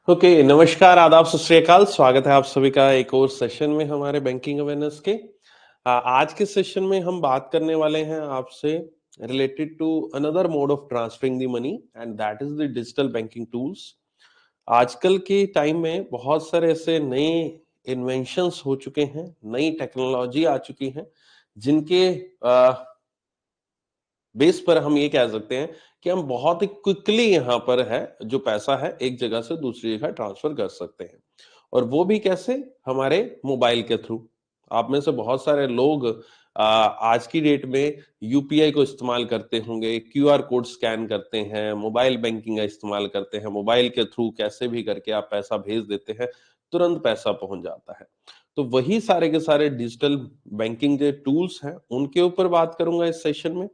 Okay, नमस्कार, आदाब, सत श्री अकाल। स्वागत है आप सभी का एक और सेशन में हमारे बैंकिंग अवेयरनेस के। आज के सेशन में हम बात करने वाले हैं आपसे related to another mode of transferring the money and that is the digital banking tools. आजकल के टाइम में बहुत सारे ऐसे नए इन्वेंशंस हो चुके हैं, नई टेक्नोलॉजी आ चुकी हैं, जिनके बेस पर हम ये कह सकते हैं कि हम बहुत ही क्विकली यहाँ पर है जो पैसा है एक जगह से दूसरी जगह ट्रांसफर कर सकते हैं। और वो भी कैसे? हमारे मोबाइल के थ्रू। आप में से बहुत सारे लोग आज की डेट में यूपीआई को इस्तेमाल करते होंगे, क्यूआर कोड स्कैन करते हैं, मोबाइल बैंकिंग का इस्तेमाल करते हैं। मोबाइल के थ्रू कैसे भी करके आप पैसा भेज देते हैं, तुरंत पैसा पहुंच जाता है। तो वही सारे के सारे डिजिटल बैंकिंग जो टूल्स हैं उनके ऊपर बात करूंगा इस सेशन में।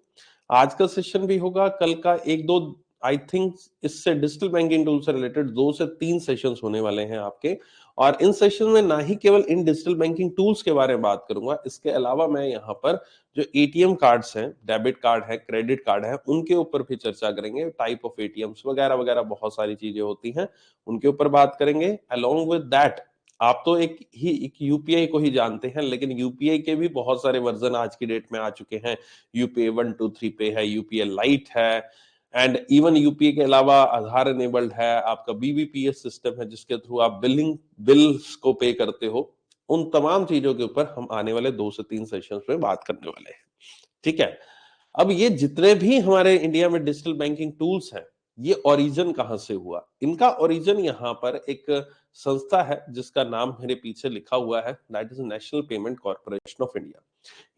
आज का सेशन भी होगा, कल का एक दो आई थिंक इससे डिजिटल बैंकिंग टूल से रिलेटेड 2 से 3 सेशंस होने वाले हैं आपके। और इन सेशन में ना ही केवल इन डिजिटल बैंकिंग टूल्स के बारे में बात करूंगा, इसके अलावा मैं यहाँ पर जो एटीएम कार्ड्स हैं, डेबिट कार्ड है, क्रेडिट कार्ड है, उनके ऊपर भी चर्चा करेंगे। टाइप ऑफ एटीएम्स वगैरह वगैरह बहुत सारी चीजें होती हैं, उनके ऊपर बात करेंगे। अलोंग विद दैट आप तो एक यूपीआई को ही जानते हैं, लेकिन यूपीआई के भी बहुत सारे वर्जन आज की डेट में आ चुके हैं। यूपीआई 1 2 3 पे है, यूपीआई लाइट है, एंड इवन यूपीआई के अलावा आधार एनेबल्ड है, आपका बीबीपीएस सिस्टम है जिसके थ्रू आप बिल्स को पे करते हो। उन तमाम चीजों के ऊपर हम आने वाले 2 से 3 सेशंस में बात करने वाले हैं। ठीक है। अब ये जितने भी हमारे इंडिया में डिजिटल बैंकिंग टूल्स हैं, ये ओरिजिन कहां से हुआ? इनका ओरिजिन यहाँ पर एक संस्था है जिसका नाम मेरे पीछे लिखा हुआ है, that is national payment corporation of India.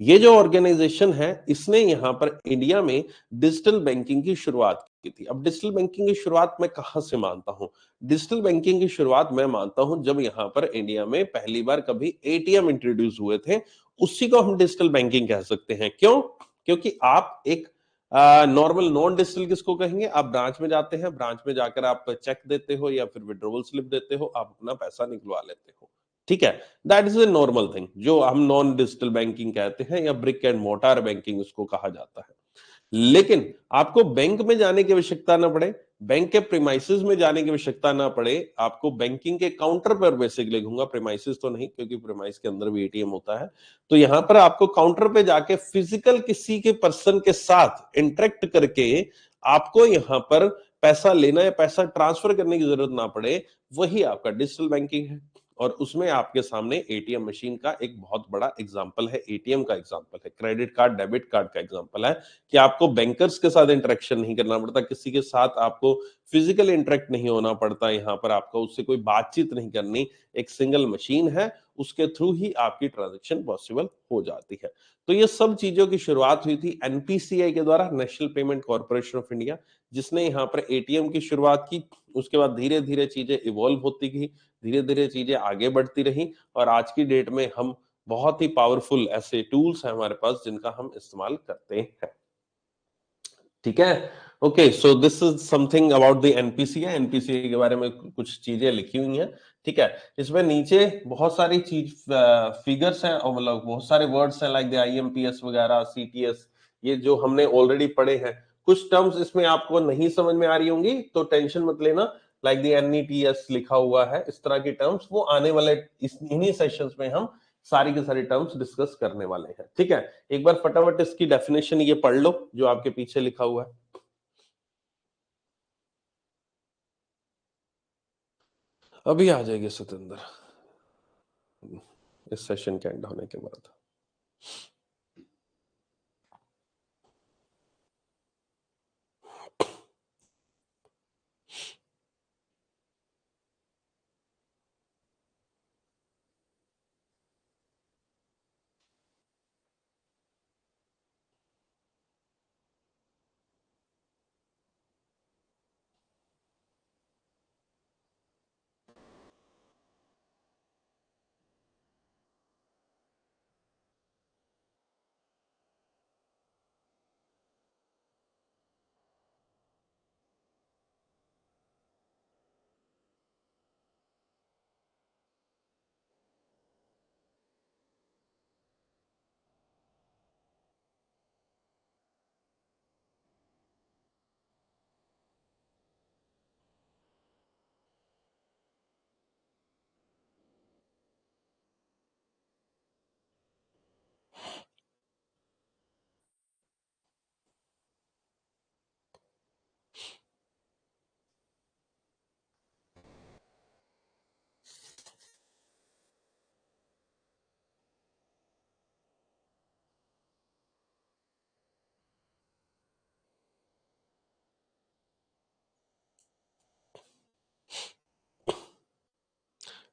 ये जो ऑर्गेनाइजेशन है, इसने यहाँ पर इंडिया में डिजिटल बैंकिंग की शुरुआत की थी। अब डिजिटल बैंकिंग की शुरुआत मैं कहां से मानता हूं? डिजिटल बैंकिंग की शुरुआत मैं मानता हूं जब यहाँ पर इंडिया में पहली बार कभी एटीएम इंट्रोड्यूस हुए थे, उसी को हम डिजिटल बैंकिंग कह सकते हैं। क्यों? क्योंकि आप एक नॉर्मल नॉन डिजिटल किसको कहेंगे? आप ब्रांच में जाते हैं, ब्रांच में जाकर आप चेक देते हो या फिर विड्रॉवल स्लिप देते हो, आप अपना पैसा निकलवा लेते हो। ठीक है, that is a normal thing जो हम नॉन डिजिटल बैंकिंग कहते हैं, या ब्रिक एंड मोटार बैंकिंग उसको कहा जाता है। लेकिन आपको बैंक में जाने की आवश्यकता ना पड़े, बैंक के प्रीमाइसेस में जाने की आवश्यकता ना पड़े, आपको बैंकिंग के काउंटर पर बेसिकली कहूंगा, प्रीमाइसेस तो नहीं क्योंकि प्रीमाइस के अंदर भी एटीएम होता है। तो यहां पर आपको काउंटर पे जाके फिजिकल किसी के पर्सन के साथ इंटरेक्ट करके आपको यहां पर पैसा लेना या पैसा ट्रांसफर करने की जरूरत ना पड़े, वही आपका डिजिटल बैंकिंग है। और उसमें आपके सामने एटीएम मशीन का एक बहुत बड़ा एग्जांपल है, एटीएम का एग्जांपल है, क्रेडिट कार्ड, डेबिट कार्ड का एग्जांपल है, कि आपको बैंकर्स के साथ इंटरेक्शन नहीं करना पड़ता, किसी के साथ आपको फिजिकल इंटरेक्ट नहीं होना पड़ता, यहाँ पर आपको उससे कोई बातचीत नहीं करनी। एक सिंगल मशीन है, उसके थ्रू ही आपकी ट्रांजेक्शन पॉसिबल हो जाती है। तो ये सब चीजों की शुरुआत हुई थी एनपीसीआई के द्वारा, national payment corporation of India, जिसने यहाँ पर एटीएम की शुरुआत की। उसके बाद धीरे धीरे चीजें इवॉल्व होती गई, धीरे धीरे चीजें आगे बढ़ती रही, और आज की डेट में हम बहुत ही पावरफुल ऐसे टूल्स हैं हमारे पास जिनका हम इस्तेमाल करते हैं। ठीक है। Okay, so this is something about the NPCI. NPCI के बारे में कुछ चीजें लिखी हुई हैं। ठीक है। इसमें नीचे बहुत सारी चीज फिगर्स हैं, और मतलब बहुत सारे वर्ड्स हैं, लाइक द आईएमपीएस वगैरह, सीटीएस, ये जो हमने ऑलरेडी पढ़े हैं। कुछ टर्म्स इसमें आपको नहीं समझ में आ रही होंगी तो टेंशन मत लेना, लाइक द एनईटीएस लिखा हुआ है, इस तरह की टर्म्स वो आने वाले इन्हीं सेशंस में हम सारी के सारी टर्म्स डिस्कस करने वाले हैं। ठीक है। एक बार फटाफट इसकी डेफिनेशन ये पढ़ लो जो आपके पीछे लिखा हुआ है। अभी आ जाएगी सतेंद्र, इस सेशन के एंड होने के बाद।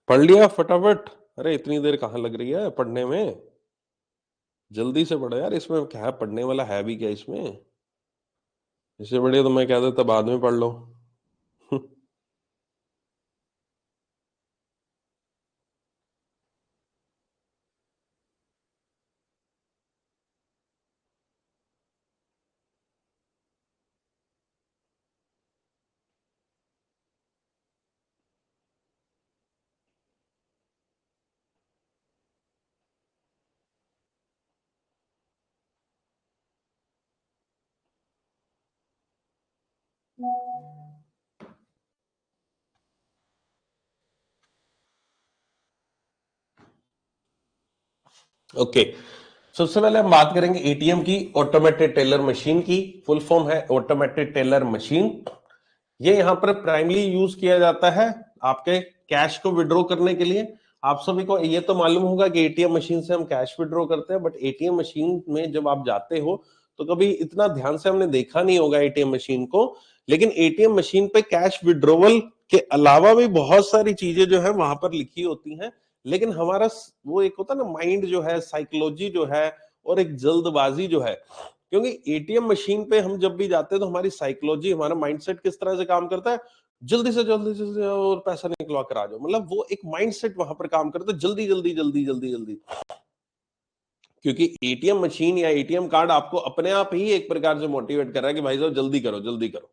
पढ़ लिया फटाफट? अरे इतनी देर कहाँ लग रही है पढ़ने में? जल्दी से पढ़ो यार, इसमें क्या है, पढ़ने वाला है भी क्या इसमें? इससे बढ़िया तो मैं कह देता बाद में पढ़ लो। ओके, सबसे पहले हम बात करेंगे एटीएम की, ऑटोमेटेड टेलर मशीन की। फुल फॉर्म है ऑटोमेटेड टेलर मशीन। ये यहां पर प्राइमली यूज किया जाता है आपके कैश को विड्रॉ करने के लिए। आप सभी को ये तो मालूम होगा कि एटीएम मशीन से हम कैश विड्रॉ करते हैं, बट एटीएम मशीन में जब आप जाते हो तो कभी इतना ध्यान से हमने देखा नहीं होगा एटीएम मशीन को, लेकिन एटीएम मशीन पे कैश विड्रॉवल के अलावा भी बहुत सारी चीजें जो है वहां पर लिखी होती हैं। लेकिन हमारा वो एक होता है ना माइंड जो है, साइकोलॉजी जो है, और एक जल्दबाजी जो है, क्योंकि एटीएम मशीन पे हम जब भी जाते हैं तो हमारी साइकोलॉजी, हमारा माइंडसेट किस तरह से काम करता है, जल्दी से और पैसा निकलवा कर आ जाओ। मतलब वो एक माइंडसेट वहां पर काम करता है, जल्दी जल्दी जल्दी जल्दी जल्दी। क्योंकि एटीएम मशीन या एटीएम कार्ड आपको अपने आप ही एक प्रकार से मोटिवेट कर रहा है कि भाई साहब जल्दी करो जल्दी करो,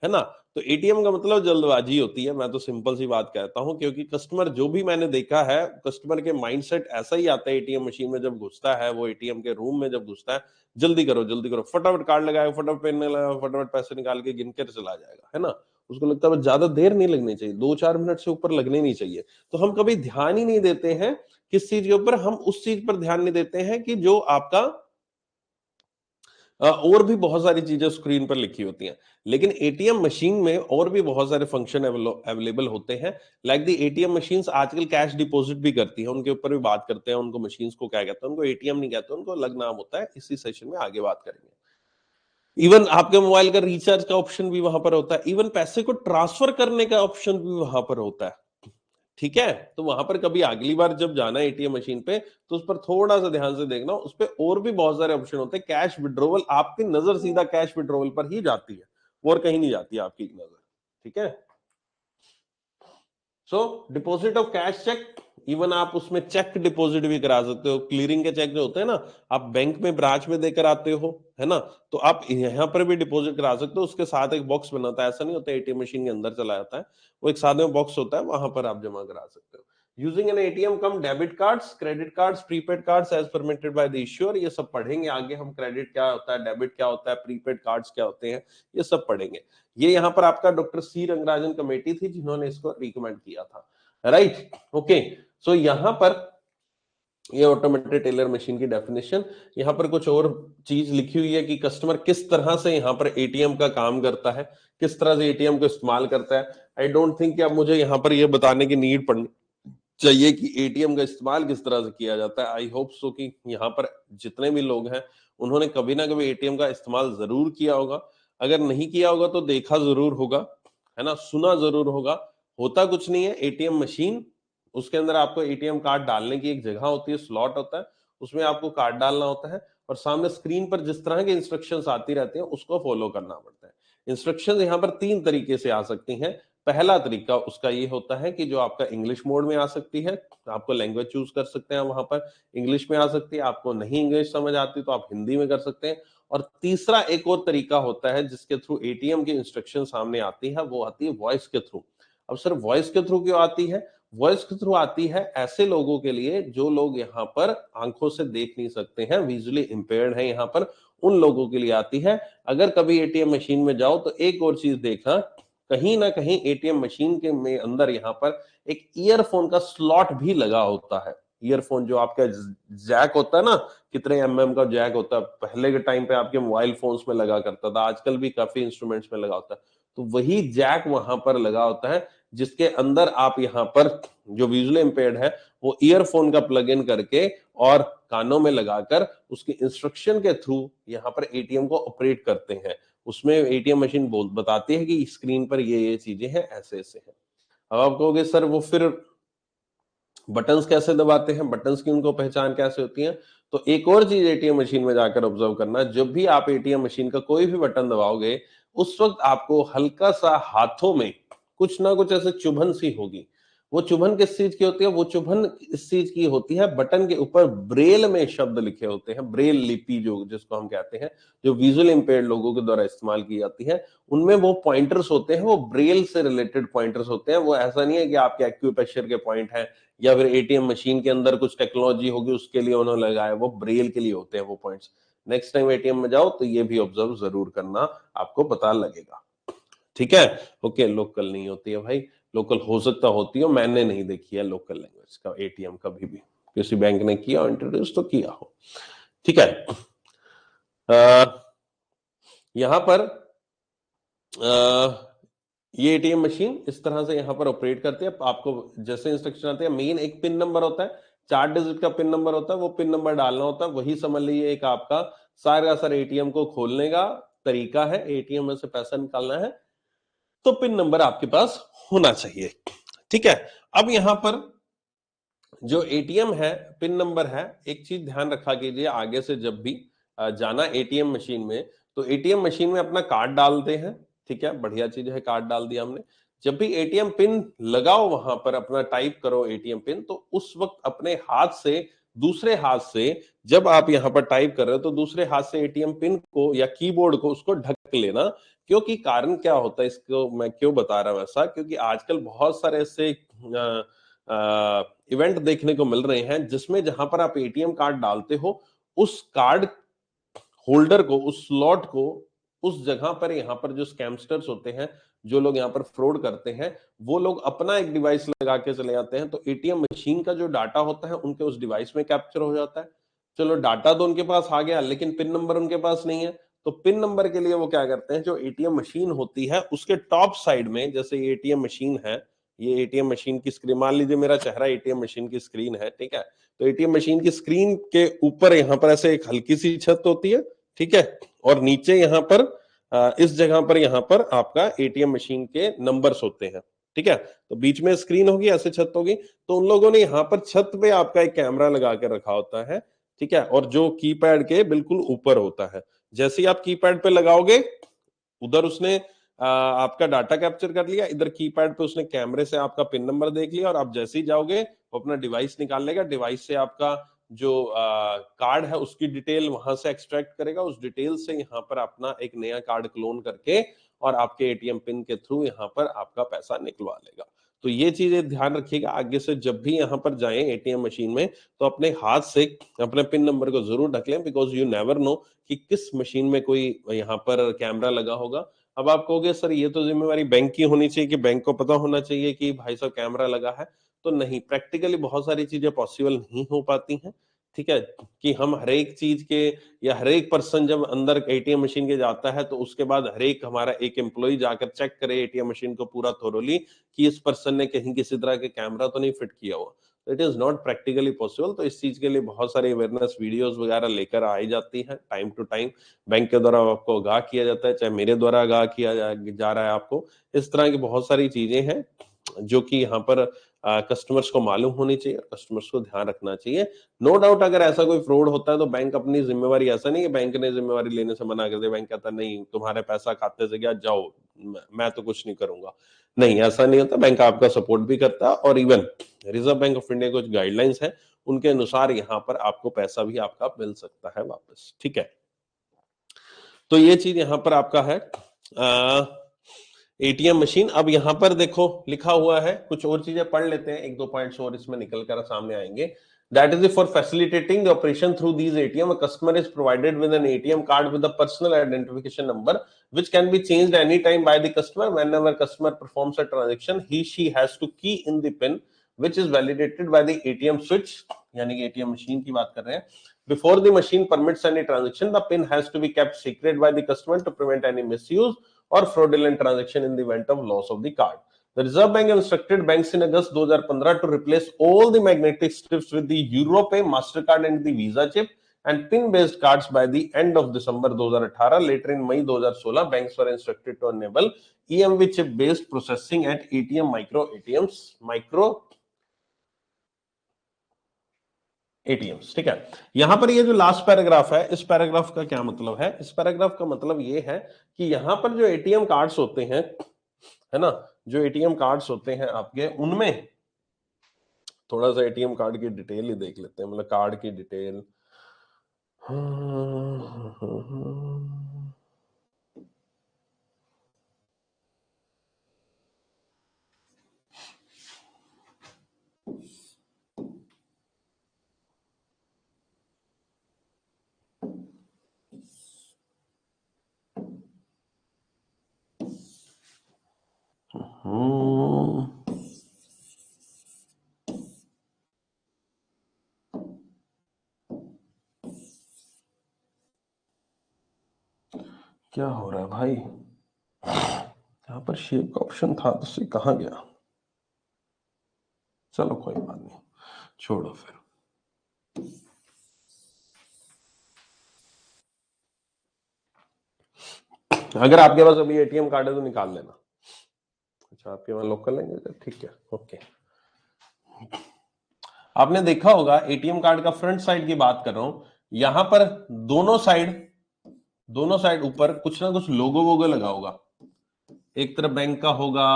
है ना। तो एटीएम का मतलब जल्दबाजी होती है, मैं तो सिंपल सी बात कहता हूं, क्योंकि कस्टमर जो भी मैंने देखा है, कस्टमर के माइंडसेट ऐसा ही आता है एटीएम मशीन में जब घुसता है, वो एटीएम के रूम में जब घुसता है, जल्दी करो, फटाफट कार्ड लगाएगा, फटाफट पेन लगाएगा, फटाफट पैसे निकाल के गिन कर चला जाएगा, है ना। उसको लगता है बस ज्यादा देर नहीं लगनी चाहिए, 2-4 मिनट से ऊपर लगने नहीं चाहिए। तो हम कभी ध्यान ही नहीं देते हैं किस चीज के ऊपर, हम उस चीज पर ध्यान नहीं देते हैं कि जो आपका और भी बहुत सारी चीजें स्क्रीन पर लिखी होती हैं। लेकिन एटीएम मशीन में और भी बहुत सारे फंक्शन अवेलेबल होते हैं। लाइक द एटीएम मशीन्स आजकल कैश डिपॉजिट भी करती है, उनके ऊपर भी बात करते हैं। उनको मशीन्स को क्या कहते हैं, उनको एटीएम नहीं कहते, उनको अलग नाम होता है। इसी सेशन में आगे बात करेंगे। इवन आपके मोबाइल का रिचार्ज का ऑप्शन भी वहां पर होता है, इवन पैसे को ट्रांसफर करने का ऑप्शन भी वहां पर होता है। ठीक है, तो वहां पर कभी अगली बार जब जाना है एटीएम मशीन पे, तो उस पर थोड़ा सा ध्यान से देखना, उस पर और भी बहुत सारे ऑप्शन होते हैं। कैश विड्रॉवल, आपकी नजर सीधा कैश विड्रॉवल पर ही जाती है, और कहीं नहीं जाती आपकी नजर। ठीक है, so deposit of cash cheque, even आप उसमें चेक डिपॉजिट भी करा सकते हो। क्लियरिंग के चेक जो होते हैं ना, आप बैंक में ब्रांच में देकर आते हो, है ना, तो आप यहाँ पर भी डिपॉजिट करा सकते हो। उसके साथ एक बॉक्स बनाता है, ऐसा नहीं होता एटीएम मशीन के अंदर चला जाता है, वो एक साथ में बॉक्स होता है, वहां पर आप जमा करा सकते हो। Using an ATM cum debit cards, credit cards, prepaid cards as permitted by the issuer. ये सब पढ़ेंगे आगे हम, क्रेडिट क्या होता है, डेबिट क्या होता है, प्रीपेड कार्ड्स क्या होते हैं, ये सब पढ़ेंगे। ये यहाँ पर आपका डॉक्टर सी रंगराजन कमेटी थी जिन्होंने इसको रिकमेंड किया था, राइट। ओके, सो यहां पर ये ऑटोमेटेड टेलर मशीन की डेफिनेशन। यहां पर कुछ और चीज लिखी हुई है कि कस्टमर किस तरह से यहां पर एटीएम का काम करता है, किस तरह से एटीएम को इस्तेमाल करता है। आई डोंट थिंक कि अब मुझे यहां पर ये बताने की नीड पड़नी चाहिए कि एटीएम का इस्तेमाल किस तरह से किया जाता है। आई होप सो कि यहाँ पर जितने भी लोग हैं उन्होंने कभी ना कभी एटीएम का इस्तेमाल जरूर किया होगा। अगर नहीं किया होगा तो देखा जरूर होगा, है ना, सुना जरूर होगा। होता कुछ नहीं है, एटीएम मशीन, उसके अंदर आपको एटीएम कार्ड डालने की एक जगह होती है, स्लॉट होता है, उसमें आपको कार्ड डालना होता है, और सामने स्क्रीन पर जिस तरह की इंस्ट्रक्शंस आती रहती हैं उसको फॉलो करना पड़ता है। इंस्ट्रक्शंस यहाँ पर 3 तरीके से आ सकती हैं। पहला तरीका उसका ये होता है कि जो आपका इंग्लिश मोड में आ सकती है, आपको लैंग्वेज चूज कर सकते हैं वहां पर, इंग्लिश में आ सकती है। आपको नहीं इंग्लिश समझ आती तो आप हिंदी में कर सकते हैं। और तीसरा एक और तरीका होता है जिसके थ्रू एटीएम की इंस्ट्रक्शन सामने आती है, वो आती है वॉइस के थ्रू। अब सर वॉइस के थ्रू क्यों आती है? वॉइस के थ्रू आती है ऐसे लोगों के लिए जो लोग यहाँ पर आंखों से देख नहीं सकते हैं, विजुअली इंपेयर्ड है, यहाँ पर उन लोगों के लिए आती है। अगर कभी एटीएम मशीन में जाओ तो एक और चीज देखना, कहीं ना कहीं एटीएम मशीन के में अंदर यहाँ पर एक ईयरफोन का स्लॉट भी लगा होता है। ईयरफोन जो आपका जैक होता है ना, कितने एमएम का जैक होता है, पहले के टाइम पे आपके मोबाइल फोन्स में लगा करता था, आजकल भी काफी इंस्ट्रूमेंट्स में लगा होता है, तो वही जैक वहां पर लगा होता है, जिसके अंदर आप यहाँ पर जो विजुअली इंपेयर्ड है वो ईयरफोन का प्लग इन करके और कानों में लगाकर उसके इंस्ट्रक्शन के थ्रू यहाँ पर एटीएम को ऑपरेट करते हैं। उसमें एटीएम मशीन बोल बताती है कि स्क्रीन पर ये चीजें हैं, ऐसे ऐसे हैं। अब आप कहोगे सर वो फिर बटन्स कैसे दबाते हैं, बटन्स की उनको पहचान कैसे होती है। तो एक और चीज एटीएम मशीन में जाकर ऑब्जर्व करना, जब भी आप एटीएम मशीन का कोई भी बटन दबाओगे उस वक्त आपको हल्का सा हाथों में कुछ ना कुछ ऐसे चुभन सी होगी। वो चुभन किस चीज की होती है, वो चुभन इस चीज की होती है, बटन के ऊपर ब्रेल में शब्द लिखे होते हैं, ब्रेल लिपि जो जिसको हम कहते हैं, जो विजुअल इंपेयर्ड लोगों के द्वारा इस्तेमाल की जाती है, उनमें वो पॉइंटर्स होते हैं, वो ब्रेल से रिलेटेड पॉइंटर्स होते हैं। वो ऐसा नहीं है कि आपके एक्यूप्रेशर के पॉइंट है या फिर एटीएम मशीन के अंदर कुछ टेक्नोलॉजी होगी उसके लिए उन्होंने लगाया, वो ब्रेल के लिए होते हैं वो पॉइंट्स। नेक्स्ट टाइम एटीएम में जाओ तो ये भी ऑब्जर्व जरूर करना, आपको पता लगेगा। ठीक है, ओके। लोकल नहीं होती है भाई, लोकल हो सकता होती है, मैंने नहीं देखी है लोकल लैंग्वेज का एटीएम कभी भी, किसी बैंक ने किया इंट्रोड्यूस तो किया हो। ठीक है, यहां पर ये एटीएम मशीन इस तरह से यहां पर ऑपरेट करती है। आपको जैसे इंस्ट्रक्शन आते हैं, मेन एक पिन नंबर होता है, 4 डिजिट का पिन नंबर होता है, वो पिन नंबर डालना होता है, वही समझ लीजिए एक आपका सारा एटीएम को खोलने का तरीका है। एटीएम में से पैसा निकालना है तो पिन नंबर आपके पास होना चाहिए। ठीक है, अब यहां पर जो एटीएम है, पिन नंबर है, एक चीज ध्यान रखा कीजिए, आगे से जब भी जाना एटीएम मशीन में, तो एटीएम मशीन में अपना कार्ड डालते हैं। ठीक है, बढ़िया चीज है, कार्ड डाल दिया हमने। जब भी एटीएम पिन लगाओ, वहां पर अपना टाइप करो एटीएम पिन, तो उस वक्त अपने हाथ से, दूसरे हाथ से जब आप यहां पर टाइप कर रहे हो तो दूसरे हाथ से एटीएम पिन को या कीबोर्ड को उसको ढक लेना। क्योंकि कारण क्या होता है, इसको मैं क्यों बता रहा हूं ऐसा, क्योंकि आजकल बहुत सारे ऐसे इवेंट देखने को मिल रहे हैं जिसमें जहां पर आप एटीएम कार्ड डालते हो, उस कार्ड होल्डर को, उस स्लॉट को, उस जगह पर, यहां पर जो स्कैमस्टर्स होते हैं, जो लोग यहां पर फ्रॉड करते हैं, वो लोग अपना एक डिवाइस लगा के चले जाते हैं, तो एटीएम मशीन का जो डाटा होता है उनके उस डिवाइस में कैप्चर हो जाता है। चलो, डाटा तो उनके पास आ गया, लेकिन पिन नंबर उनके पास नहीं है। तो पिन नंबर के लिए वो क्या करते हैं, जो एटीएम मशीन होती है उसके टॉप साइड में, जैसे ये एटीएम मशीन है, ये एटीएम मशीन की स्क्रीन, मान लीजिए मेरा चेहरा एटीएम मशीन की स्क्रीन है, ठीक है, तो एटीएम मशीन की स्क्रीन के ऊपर यहां पर ऐसे एक हल्की सी छत होती है, ठीक है, और नीचे यहां पर इस जगह पर, यहां पर आपका एटीएम मशीन के नंबर्स होते हैं। ठीक है, तो बीच में स्क्रीन होगी, ऐसे छत होगी, तो उन लोगों ने यहां पर छत पे आपका एक कैमरा लगा के रखा होता है। ठीक है, और जो कीपैड के बिल्कुल ऊपर होता है, जैसे ही आप कीपैड पे लगाओगे, उधर उसने आपका डाटा कैप्चर कर लिया, इधर कीपैड पे उसने कैमरे से आपका पिन नंबर देख लिया, और आप जैसे ही जाओगे वो अपना डिवाइस निकाल लेगा, डिवाइस से आपका जो कार्ड है उसकी डिटेल वहां से एक्सट्रैक्ट करेगा, उस डिटेल से यहाँ पर अपना एक नया कार्ड क्लोन करके और आपके एटीएम पिन के थ्रू यहाँ पर आपका पैसा निकलवा लेगा। तो ये चीजें ध्यान रखिएगा, आगे से जब भी यहाँ पर जाएं एटीएम मशीन में, तो अपने हाथ से अपने पिन नंबर को जरूर ढक लें, बिकॉज यू नेवर नो कि किस मशीन में कोई यहाँ पर कैमरा लगा होगा। अब आप कहोगे सर ये तो जिम्मेवारी बैंक की होनी चाहिए कि बैंक को पता होना चाहिए कि भाई साहब कैमरा लगा है, तो नहीं, प्रैक्टिकली बहुत सारी चीजें पॉसिबल नहीं हो पाती हैं। ठीक है, कि हम हर एक चीज के, या हर एक पर्सन जब अंदर एटीएम मशीन के जाता है तो उसके बाद हर एक हमारा एक एम्प्लॉय जाकर चेक करे एटीएम मशीन को पूरा थोरोली कि इस पर्सन ने कहीं किसी तरह के कैमरा तो नहीं फिट किया हुआ। It is not practically possible. तो इस चीज के लिए बहुत सारी अवेयरनेस वीडियोस वगैरह लेकर आई जाती है टाइम टू टाइम, बैंक के द्वारा आपको आगाह किया जाता है, चाहे मेरे द्वारा आगाह किया जा रहा है आपको। इस तरह की बहुत सारी चीजें हैं जो कि यहाँ पर कस्टमर्स को मालूम होनी चाहिए, कस्टमर्स को ध्यान रखना चाहिए। नो डाउट अगर ऐसा कोई फ्रॉड होता है तो बैंक अपनी जिम्मेवारी, ऐसा नहीं है बैंक ने जिम्मेवारी लेने से मना कर दिया, बैंक कहता नहीं तुम्हारे पैसा खाते से गया, जाओ मैं तो कुछ नहीं करूंगा। नहीं, ऐसा नहीं होता, बैंक आपका सपोर्ट भी करता है, और even reserve bank of India कुछ गाइडलाइंस है, उनके अनुसार यहाँ पर आपको पैसा भी आपका मिल सकता है वापस। ठीक है, तो ये चीज यहां पर आपका है एटीएम मशीन। अब यहां पर देखो लिखा हुआ है, कुछ और चीजें पढ़ लेते हैं, एक दो पॉइंट्स और इसमें निकल कर सामने आएंगे। That is for facilitating the operation through these ATM, a customer is provided with an ATM card with a personal identification number, which can be changed anytime by the customer. Whenever customer performs a transaction, she has to key in the PIN, which is validated by the ATM switch, यानी कि ATM machine की बात कर रहे हैं। Before the machine permits any transaction, the PIN has to be kept secret by the customer to prevent any misuse or fraudulent transaction in the event of loss of the card. The Reserve Bank instructed banks in August 2015 to replace all the magnetic strips with the EuroPay, MasterCard and the Visa chip and PIN-based cards by the end of December 2018. Later in May 2016, banks were instructed to enable EMV chip-based processing at ATM micro ATMs, micro ATMs, ठीक है। यहां पर ये जो last paragraph है, इस paragraph का क्या मतलब है? इस पैराग्राफ का मतलब ये है कि यहां पर जो एटीएम कार्ड्स होते हैं, है ना, जो एटीएम कार्ड्स होते हैं आपके, उनमें थोड़ा सा एटीएम कार्ड की डिटेल ही देख लेते हैं, मतलब कार्ड की डिटेल। क्या हो रहा है भाई? यहाँ पर शेप का ऑप्शन था तो से कहाँ गया? चलो कोई बात नहीं, छोड़ो फिर। अगर आपके पास अभी एटीएम कार्ड है तो निकाल लेना। अच्छा, आपके वहां लोग कर लेंगे, ठीक है, ओके। आपने देखा होगा एटीएम कार्ड का फ्रंट साइड की बात कर रहा हूं, यहां पर दोनों साइड ऊपर कुछ ना कुछ लोगो वोगो लगा होगा। एक तरफ बैंक का होगा,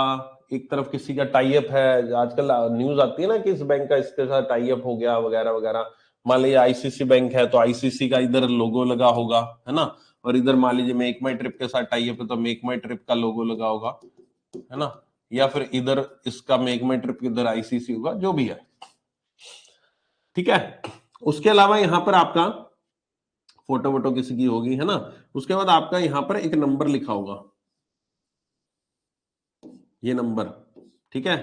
एक तरफ किसी का टाई अप है। आजकल न्यूज आती है ना कि इस बैंक का इसके साथ टाई अप हो गया वगैरह वगैरह। मान लीजिए आईसीसी बैंक है तो आईसीसी का इधर लोगो लगा होगा, है ना। और इधर मान लीजिए मेक माई ट्रिप के साथ टाई अप है तो मेक माई ट्रिप का लोगो लगा होगा, है ना। या फिर इधर इसका मेक माई ट्रिप, इधर आईसीसी होगा, जो भी है, ठीक है। उसके अलावा यहां पर आपका फोटो वोटो किसी की होगी, है ना। उसके बाद आपका यहां पर एक नंबर लिखा होगा, ये नंबर, ठीक है।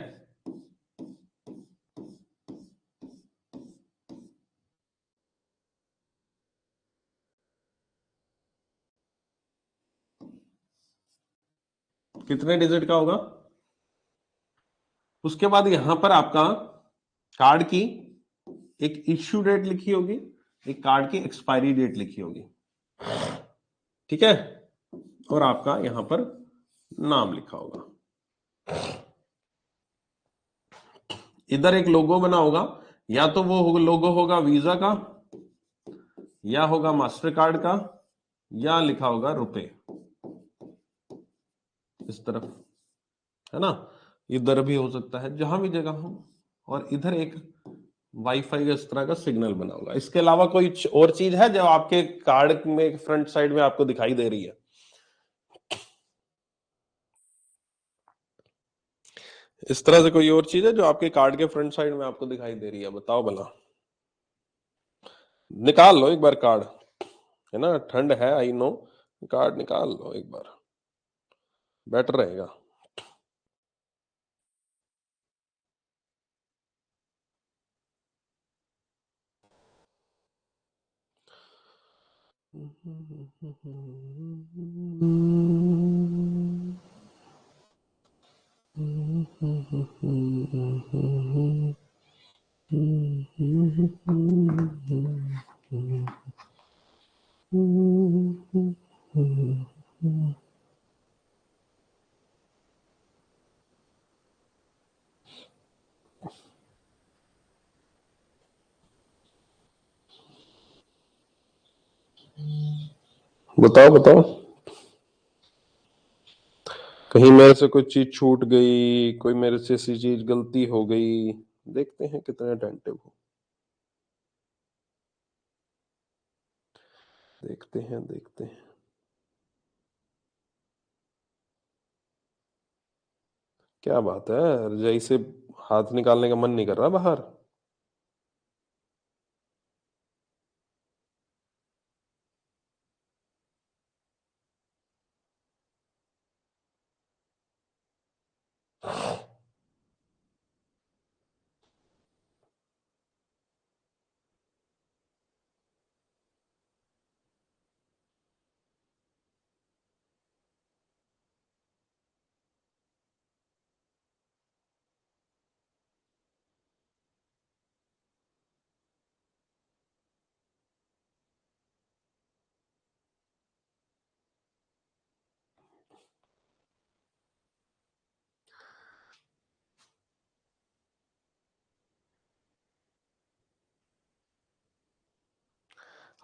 कितने डिजिट का होगा? उसके बाद यहां पर आपका कार्ड की एक इश्यू डेट लिखी होगी, एक कार्ड की एक्सपायरी डेट लिखी होगी, ठीक है। और आपका यहां पर नाम लिखा होगा। इधर एक लोगो बना होगा, या तो वो लोगो होगा वीजा का, या होगा मास्टर कार्ड का, या लिखा होगा रुपए इस तरफ, है ना। इधर भी हो सकता है, जहां भी जगह हो। और इधर एक वाईफाई का इस तरह का सिग्नल बना होगा। इसके अलावा कोई और चीज है जो आपके कार्ड में फ्रंट साइड में आपको दिखाई दे रही है? इस तरह से कोई और चीज है जो आपके कार्ड के फ्रंट साइड में आपको दिखाई दे रही है? बताओ भला। निकाल लो एक बार कार्ड, है ना, ठंड है आई नो। कार्ड निकाल लो एक बार, बेटर रहेगा। बताओ बताओ, कहीं मेरे से कोई चीज छूट गई, कोई मेरे से ऐसी चीज गलती हो गई? देखते हैं कितने अटेंटिव हो, देखते हैं देखते हैं। क्या बात है, रजाई से हाथ निकालने का मन नहीं कर रहा बाहर?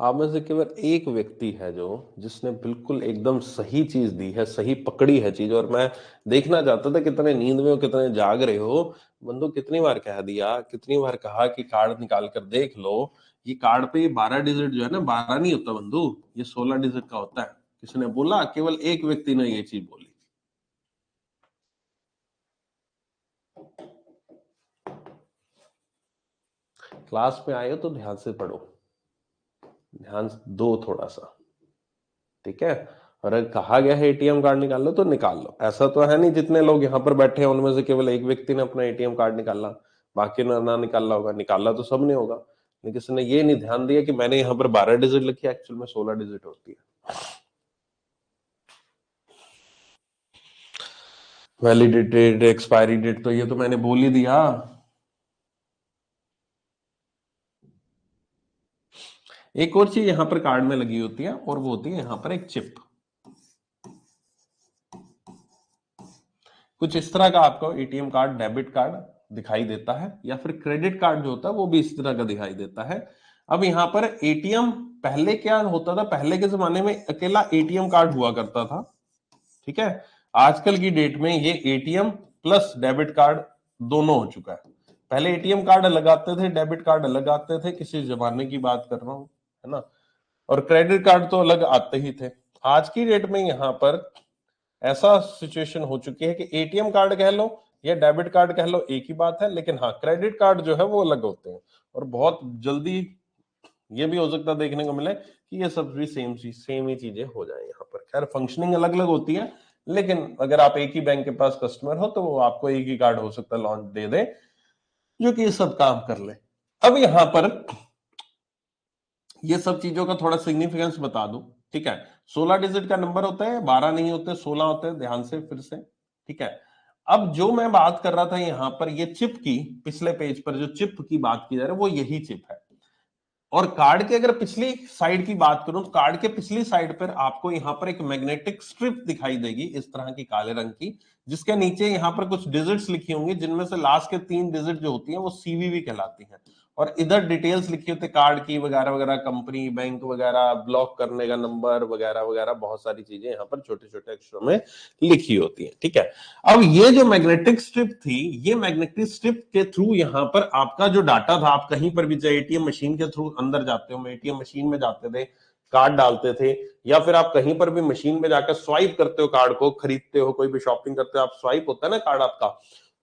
आप में से केवल एक व्यक्ति है जो जिसने बिल्कुल एकदम सही चीज दी है, सही पकड़ी है चीज। और मैं देखना चाहता था कितने नींद में हो, कितने जाग रहे हो। बंधु कितनी बार कह दिया, कितनी बार कहा कि कार्ड निकाल कर देख लो। ये कार्ड पे 12 डिजिट जो है ना, 12 नहीं होता बंधु, ये 16 डिजिट का होता है। किसने बोला? केवल एक व्यक्ति ने ये चीज बोली। क्लास में आए हो तो ध्यान से पढ़ो, ध्यान दो थोड़ा सा, ठीक है। और अगर कहा गया है एटीएम कार्ड निकाल लो तो निकाल लो। ऐसा तो है नहीं जितने लोग यहाँ पर बैठे हैं उनमें से केवल एक व्यक्ति ने अपना एटीएम कार्ड निकाला, बाकी ने ना निकाला होगा। निकाला तो सबने होगा, लेकिन किसी ने ये नहीं ध्यान दिया कि मैंने यहाँ पर 12 डिजिट लिखी, एक्चुअल में 16 डिजिट होती है। वैलिडिटेड, एक्सपायरी डेट तो ये तो मैंने बोल ही दिया। एक और चीज यहाँ पर कार्ड में लगी होती है, और वो होती है यहाँ पर एक चिप। कुछ इस तरह का आपको एटीएम कार्ड, डेबिट कार्ड दिखाई देता है, या फिर क्रेडिट कार्ड जो होता है वो भी इस तरह का दिखाई देता है। अब यहाँ पर एटीएम, पहले क्या होता था, पहले के जमाने में अकेला एटीएम कार्ड हुआ करता था, ठीक है। आजकल की डेट में ये एटीएम प्लस डेबिट कार्ड दोनों हो चुका है। पहले एटीएम कार्ड अलग आते थे, डेबिट कार्ड अलग आते थे, किसी जमाने की बात कर रहा हूं, है ना। और क्रेडिट कार्ड तो अलग आते ही थे। आज की डेट में यहाँ पर ऐसा सिचुएशन हो चुकी है कि एटीएम कार्ड कह लो या डेबिट कार्ड कह लो, एक ही बात है। लेकिन हाँ, क्रेडिट कार्ड जो है वो अलग होते हैं, और बहुत जल्दी ये भी हो सकता है देखने को मिले कि ये सब भी सेम ही चीजें हो जाए यहाँ पर। खैर, फंक्शनिंग अलग अलग होती है, लेकिन अगर आप एक ही बैंक के पास कस्टमर हो तो वो आपको एक ही कार्ड हो सकता है लॉन्च दे दे जो कि ये सब काम कर ले। अब यहाँ पर ये सब चीजों का थोड़ा सिग्निफिकेंस बता दूं, ठीक है। 16 डिजिट का नंबर होता है, 12 नहीं होते, 16 होते हैं, ध्यान से फिर से, ठीक है। अब जो मैं बात कर रहा था यहाँ पर, ये चिप की, पिछले पेज पर जो चिप की बात की जा रही है वो यही चिप है। और कार्ड के अगर पिछली साइड की बात करूं तो कार्ड के पिछली साइड पर आपको यहाँ पर एक मैग्नेटिक स्ट्रिप दिखाई देगी, इस तरह की काले रंग की, जिसके नीचे यहाँ पर कुछ डिजिट्स लिखी होंगी, जिनमें से लास्ट के 3 डिजिट जो होती हैं वो सीवीवी कहलाती हैं। और इधर डिटेल्स लिखी होती है कार्ड की, वगैरह वगैरह, कंपनी, बैंक वगैरह, ब्लॉक करने का नंबर वगैरह वगैरह, बहुत सारी चीजें यहाँ पर छोटे छोटे अक्षरों में लिखी होती है, ठीक है। अब ये जो मैग्नेटिक स्ट्रिप थी, ये मैग्नेटिक स्ट्रिप के थ्रू यहाँ पर आपका जो डाटा था, आप कहीं पर भी चाहे एटीएम मशीन के थ्रू अंदर जाते हो, एटीएम मशीन में जाते थे, कार्ड डालते थे, या फिर आप कहीं पर भी मशीन में जाकर स्वाइप करते हो कार्ड को, खरीदते हो, कोई भी शॉपिंग करते हो, आप स्वाइप होता है ना कार्ड आपका।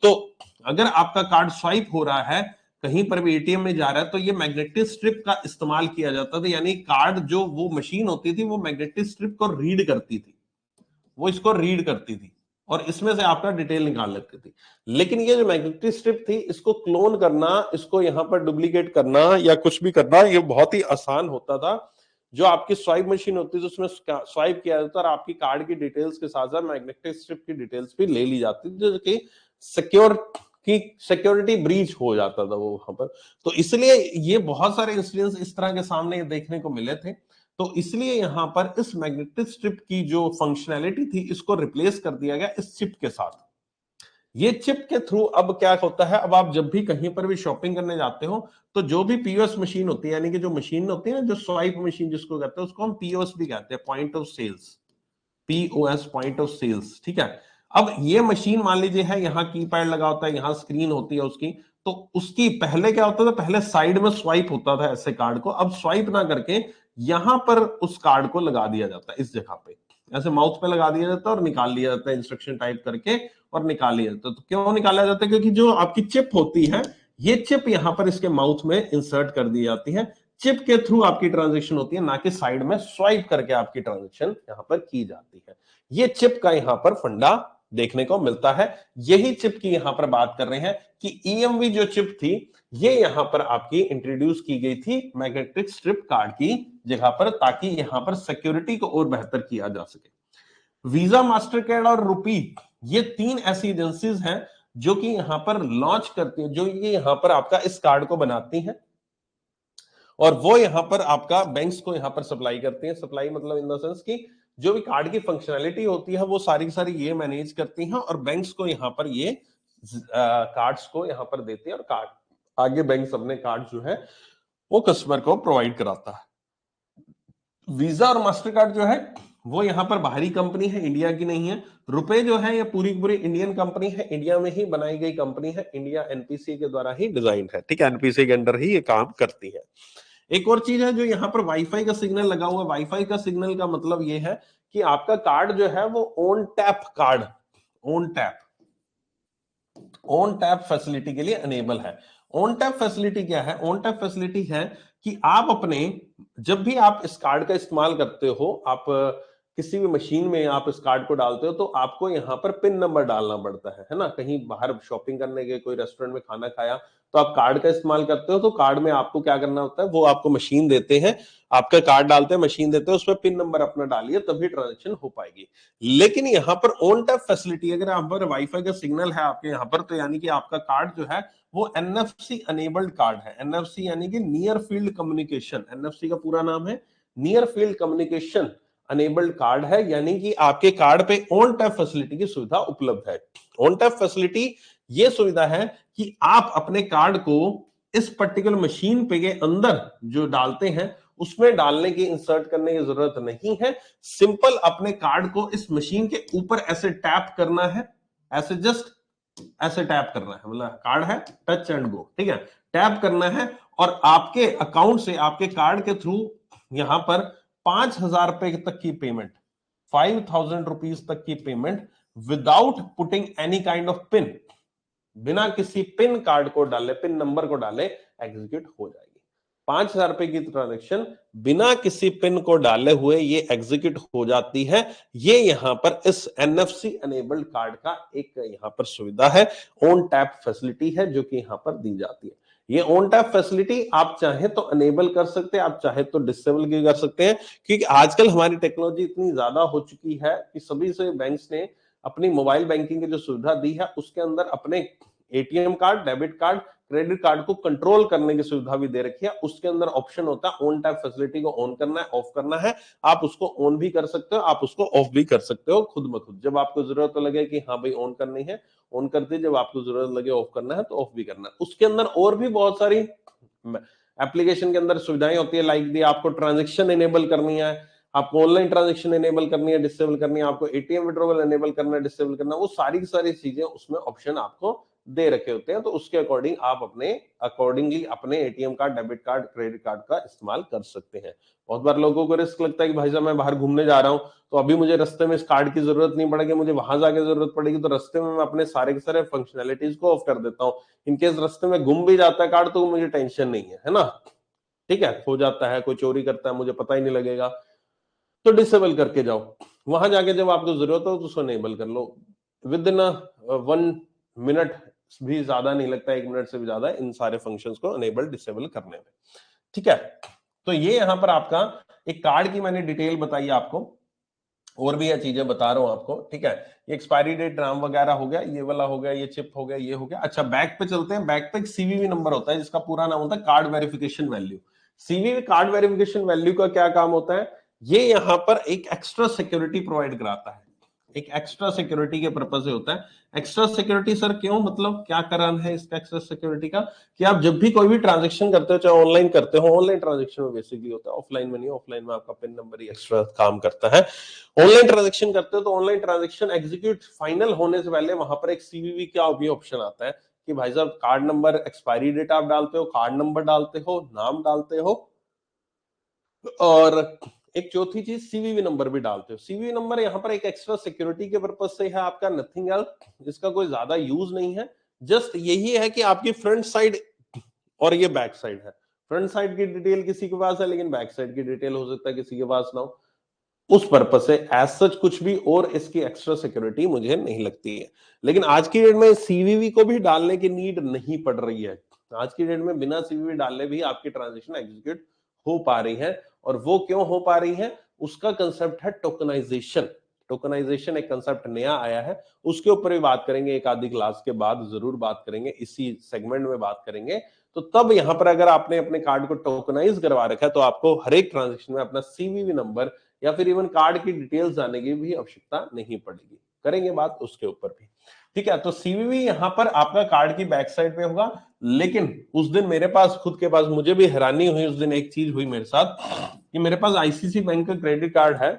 तो अगर आपका कार्ड स्वाइप हो रहा है, कहीं पर भी एटीएम में जा रहा है, तो ये मैग्नेटिक स्ट्रिप का इस्तेमाल किया जाता था। यानी कार्ड जो वो मशीन होती थी वो मैग्नेटिक स्ट्रिप को रीड करती थी, वो इसको रीड करती थी, और इसमें से आपका डिटेल निकाल लेती थी। लेकिन ये जो मैग्नेटिक स्ट्रिप थी, इसको क्लोन करना, इसको यहां पर डुप्लीकेट करना या कुछ भी करना, ये बहुत ही आसान होता था। जो आपकी स्वाइप मशीन होती थी उसमें स्वाइप किया जाता और आपकी कार्ड की डिटेल्स के साथ साथ मैग्नेटिक स्ट्रिप की डिटेल्स भी ले ली जाती थी, जो कि सिक्योर की सिक्योरिटी ब्रीच हो जाता था वो वहां पर। तो इसलिए ये बहुत सारे इंसिडेंट्स इस तरह के सामने देखने को मिले थे। तो इसलिए यहां पर इस मैग्नेटिक स्ट्रिप की जो फंक्शनैलिटी थी, इसको रिप्लेस कर दिया गया इस चिप के साथ। ये चिप के थ्रू अब क्या होता है, अब आप जब भी कहीं पर भी शॉपिंग करने जाते हो, तो जो भी पीओएस मशीन होती है, यानी कि जो मशीन होती है ना, जो स्वाइप मशीन जिसको कहते हैं, उसको हम पीओएस भी कहते हैं, point of sales, POS, point of sales, ठीक है। अब ये मशीन मान लीजिए है, यहाँ कीपैड लगा होता है, यहाँ स्क्रीन होती है उसकी। तो उसकी पहले क्या होता था, पहले साइड में स्वाइप होता था ऐसे कार्ड को, अब स्वाइप ना करके यहां पर उस कार्ड को लगा दिया जाता है, इस जगह पे ऐसे माउथ पे लगा दिया जाता है और निकाल लिया जाता है, इंस्ट्रक्शन टाइप करके, और निकाल लिया जाता है। तो क्यों निकाला जाता है? क्योंकि जो आपकी चिप होती है, ये चिप यहां पर इसके माउथ में इंसर्ट कर दी जाती है। चिप के थ्रू आपकी ट्रांजेक्शन होती है, ना कि साइड में स्वाइप करके आपकी ट्रांजेक्शन यहां पर की जाती है। ये चिप का यहां पर फंडा देखने को मिलता है। यही चिप की यहां पर बात कर रहे हैं कि ईएमवी जो चिप थी, ये यहां पर आपकी इंट्रोड्यूस की गई थी मैग्नेटिक स्ट्रिप कार्ड की जगह पर, ताकि यहां पर सिक्योरिटी को और बेहतर किया जा सके। वीजा, मास्टर कार्ड और रुपी, ये 3 ऐसी एजेंसीज हैं जो कि यहां पर लॉन्च करती है, जो ये यहां पर आपका इस कार्ड को बनाती हैं, और वो यहां पर आपका बैंक्स को यहां पर सप्लाई करती है। सप्लाई मतलब इन द सेंस कि जो भी कार्ड की फंक्शनैलिटी होती है वो सारी की सारी ये मैनेज करती हैं, और बैंक्स को यहां पर ये कार्ड्स को यहां पर देते हैं, और कार्ड आगे बैंक्स अपने कार्ड जो है वो कस्टमर को प्रोवाइड कराता है। वीजा और मास्टर कार्ड जो है वो यहाँ पर बाहरी कंपनी है, इंडिया की नहीं है। रुपए जो है ये पूरी पूरी इंडियन कंपनी है, इंडिया में ही बनाई गई कंपनी है, इंडिया एनपीसी के द्वारा ही डिजाइन है, ठीक है, एनपीसी के अंडर ही ये काम करती है। एक और चीज है जो यहाँ पर वाईफाई का सिग्नल लगा हुआ है। वाईफाई का सिग्नल का मतलब ये है कि आपका कार्ड जो है वो on tap card, on tap facility के लिए अनेबल है। ऑन टैप फैसिलिटी क्या है? ऑन टैप फैसिलिटी है कि आप अपने, जब भी आप इस कार्ड का इस्तेमाल करते हो, आप किसी भी मशीन में आप इस कार्ड को डालते हो तो आपको यहाँ पर पिन नंबर डालना पड़ता है ना। कहीं बाहर शॉपिंग करने गए, कोई रेस्टोरेंट में खाना खाया तो आप कार्ड का इस्तेमाल करते हो, तो कार्ड में आपको क्या करना होता है, वो आपको मशीन देते हैं, आपका कार्ड डालते हैं, मशीन देते हैं, उसमें पिन नंबर अपना डालिए तभी ट्रांजेक्शन हो पाएगी। लेकिन यहाँ पर ऑन टैप फैसिलिटी, अगर यहाँ पर वाईफाई का सिग्नल है आपके यहाँ पर, तो यानी कि आपका कार्ड जो है वो एनएफसी अनेबल्ड कार्ड है। एनएफसी यानी कि नियर फील्ड कम्युनिकेशन, एनएफसी का पूरा नाम है near field communication enabled card है, यानी कि आपके कार्ड पे ऑन टैप फैसिलिटी की सुविधा उपलब्ध है। ऑन टैप फैसिलिटी ये सुविधा है कि आप अपने कार्ड को इस पर्टिकुलर मशीन पे के अंदर जो डालते हैं उसमें डालने की, इंसर्ट करने की जरूरत नहीं है। सिंपल अपने कार्ड को इस मशीन के ऊपर ऐसे टैप करना है, ऐसे जस्ट ऐसे टैप करना है, मतलब कार्ड है, टच एंड गो, ठीक है, टैप करना है और आपके अकाउंट से, आपके कार्ड के थ्रू यहां पर 5,000 रुपए तक की पेमेंट, 5,000 रुपीज तक की payment without putting any kind of pin, बिना किसी पिन कार्ड को डाले, पिन नंबर को डाले एग्जीक्यूट हो जाएगी। 5,000 रुपए की ट्रांजेक्शन बिना किसी पिन को डाले हुए ये एग्जीक्यूट हो जाती है। ये यहां पर इस एनएफसी अनेबल्ड कार्ड का एक यहां पर सुविधा है, ऑन टैप फैसिलिटी है जो कि यहां पर दी जाती है। ये ऑन टैप फैसिलिटी आप चाहे तो अनेबल कर सकते हैं, आप चाहे तो डिसेबल भी कर सकते हैं, क्योंकि आजकल हमारी टेक्नोलॉजी इतनी ज्यादा हो चुकी है कि सभी से बैंक्स ने अपनी मोबाइल बैंकिंग की जो सुविधा दी है उसके अंदर अपने ATM card, debit card, credit card को कंट्रोल करने की सुविधा भी दे रखी है। उसके अंदर ऑप्शन होता है ऑन टैप फैसिलिटी को ऑन करना है, ऑफ करना है। आप उसको ऑन भी कर सकते हो, आप उसको ऑफ भी कर सकते हो खुद ब खुद। जब आपको जरूरत लगे कि हाँ भाई ऑन करनी है, ऑन कर दी, जब आपको जरूरत लगे ऑफ करना है तो ऑफ भी करना है। उसके अंदर और भी बहुत सारी एप्लीकेशन के अंदर सुविधाएं होती है, लाइक दी आपको ट्रांजेक्शन इनेबल करनी है, आपको ऑनलाइन ट्रांजेक्शन इनेबल करनी है, डिसेबल करनी है, आपको एटीएम विड्रॉवल इनेबल करना है, डिसेबल करना है, वो सारी की सारी चीजें उसमें ऑप्शन आपको दे रखे होते हैं। तो उसके अकॉर्डिंग आप अपने अकॉर्डिंगली अपने ATM card, debit card, credit card का इस्तेमाल कर सकते हैं। बहुत बार लोगों को रिस्क लगता है कि भाई साहब मैं बाहर घूमने जा रहा हूं तो अभी मुझे रास्ते में इस कार्ड की जरूरत नहीं पड़ेगी, मुझे वहां जाके जरूरत पड़ेगी, तो रास्ते में मैं अपने सारे के सारे फंक्शनैलिटीज को ऑफ कर देता हूँ। इनकेस रास्ते में गुम भी जाता है कार्ड तो मुझे टेंशन नहीं है ना, ठीक है, खो जाता है, कोई चोरी करता है, मुझे पता ही नहीं लगेगा, तो डिसेबल करके जाओ। वहां जाके जब आपको जरूरत हो तो उसको इनेबल कर लो। विद इन 1 मिनट भी ज्यादा नहीं लगता, 1 मिनट से भी ज्यादा इन सारे फंक्शंस को इनेबल डिसेबल करने में, ठीक है। तो ये यहां पर आपका एक कार्ड की मैंने डिटेल बताई आपको, और भी ये चीजें बता रहा हूं आपको, ठीक है। ये एक्सपायरी डेट, नाम वगैरह हो गया, ये वाला हो गया, ये चिप हो गया, ये हो गया। अच्छा, बैक पे चलते हैं। बैक पे एक सीवीवी नंबर होता है जिसका पूरा नाम होता है card verification value. CVV card verification value का क्या काम होता है? ये यहां पर एक एक्स्ट्रा सिक्योरिटी प्रोवाइड कराता है, एक एक्स्ट्रा सिक्योरिटी के पर्पज से होता है। एक्स्ट्रा सिक्योरिटी सर क्यों, मतलब क्या कारण है इसका एक्स्ट्रा सिक्योरिटी का? कि आप जब भी कोई भी ट्रांजेक्शन करते हो, चाहे ऑनलाइन करते हो, ऑनलाइन ट्रांजेक्शन में बेसिकली होता है, ऑफलाइन में नहीं, ऑफलाइन में आपका पिन नंबर ही एक्स्ट्रा काम करता है। ऑनलाइन ट्रांजेक्शन करते हो तो ऑनलाइन ट्रांजेक्शन एग्जीक्यूट फाइनल होने से पहले वहां पर एक सीवीवी का भी ऑप्शन आता है कि भाई साहब कार्ड नंबर, एक्सपायरी डेट आप डालते हो, कार्ड नंबर डालते हो, नाम डालते हो, और एक चौथी चीज सीवीवी नंबर भी डालते हो। सीवीवी नंबर यहाँ पर एक एक्स्ट्रा सिक्योरिटी के पर्पज से है आपका, नथिंग एल्स। इसका कोई ज्यादा यूज नहीं है, जस्ट यही है कि आपकी फ्रंट साइड और ये बैक साइड है। फ्रंट साइड की डिटेल किसी के पास है लेकिन बैक साइड की डिटेल हो सकता है किसी के पास ना हो, उस पर्पज से एज सच कुछ भी और इसकी एक्स्ट्रा सिक्योरिटी मुझे नहीं लगती है। लेकिन आज की डेट में सीवीवी को भी डालने की नीड नहीं पड़ रही है। आज की डेट में बिना सीवीवी डाले भी आपकी ट्रांजेक्शन एग्जीक्यूट हो पा रही है। और वो क्यों हो पा रही है? उसका कंसेप्ट है टोकनाइजेशन। टोकनाइजेशन एक कंसेप्ट नया आया है, उसके ऊपर भी बात करेंगे, एक आधी क्लास के बाद जरूर बात करेंगे, इसी सेगमेंट में बात करेंगे। तो तब यहां पर अगर आपने अपने कार्ड को टोकनाइज करवा रखा है तो आपको हर एक ट्रांजेक्शन में अपना सीवीवी नंबर या फिर इवन कार्ड की डिटेल्स जानने की भी आवश्यकता नहीं पड़ेगी। करेंगे बात उसके ऊपर भी। ठीक है, तो सीवीवी यहां पर आपका कार्ड की बैक साइड पे होगा। लेकिन उस दिन मेरे पास खुद के पास, मुझे भी हैरानी हुई उस दिन, एक चीज हुई मेरे साथ कि मेरे पास आईसीसी बैंक का क्रेडिट कार्ड है,